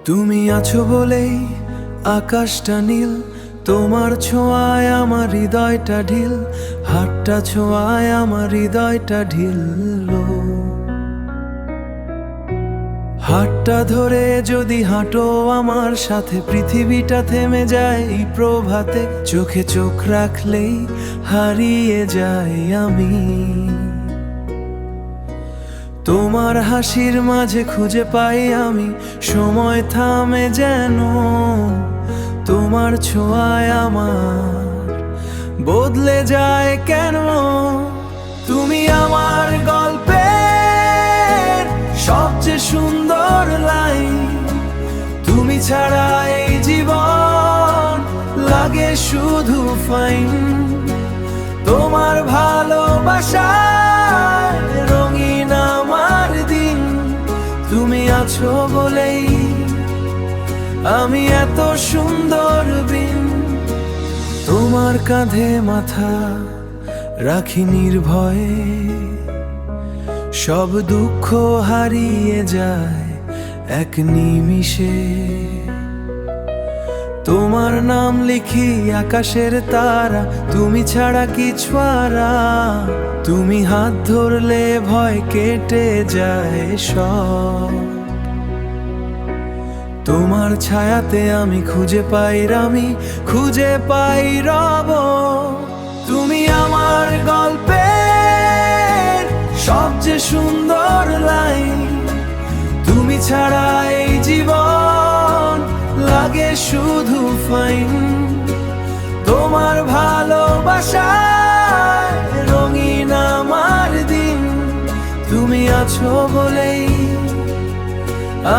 তুমি আছো বলেই আকাশটা নীল, তোমার ছোঁয়ায় আমার হৃদয়টা ঢিল, হাতটা ছোঁয়ায় আমার হৃদয়টা ঢিল। হাতটা ধরে যদি হাঁটো আমার সাথে, পৃথিবীটা থেমে যায় এই প্রভাতে, চোখে চোখ রাখলেই হারিয়ে যাই আমি। তোমার হাসির মাঝে খুঁজে পাই আমি সময় থামে যেন, তোমার ছোঁয়ায় আমার বদলে যায় কেন। তুমি আমার গল্পের সবচেয়ে সুন্দর লাইন, তুমি ছাড়া এই জীবন লাগে শুধু ফাইন। তোমার ভালোবাসায় রঙিন আমার দিন, তুমি আছো বলেই আমি এত সুন্দর বিন। তোমার কাঁধে মাথা রাখি নির্ভয়ে, সব দুঃখ হারিয়ে যায় এক নিমিষে। তোমার নাম লিখি আকাশের তারা, তুমি ছাড়া কিছু আরা, তুমি হাত ধরলে ভয় কেটে যায় সব। তোমার ছায়াতে আমি খুঁজে পাই রামি, খুঁজে পাই রব। তুমি আমার গল্পের সবচেয়ে সুন্দর লাইন, তুমি ছাড়া এই জীবন লাগে শুধু ফাইন। তোমার ভালোবাসায় রঙিন আমার দিন, তুমি আছো বলেই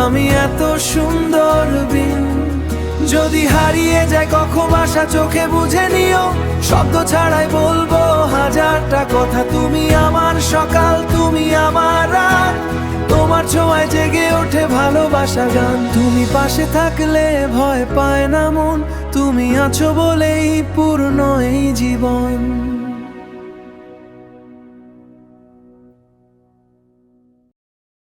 আমি এত সুন্দর বিন। যদি হারিয়ে যায় কখন ভাষা চোখে বুঝে নিও, শব্দ ছাড়াই বলবো হাজারটা কথা। তুমি আমার সকাল, তুমি আমার রাত, তোমার ছোঁয়ায় জেগে ওঠে ভালোবাসা গান। তুমি পাশে থাকলে ভয় পায় না মন, তুমি আছো বলেই পূর্ণ এই জীবন।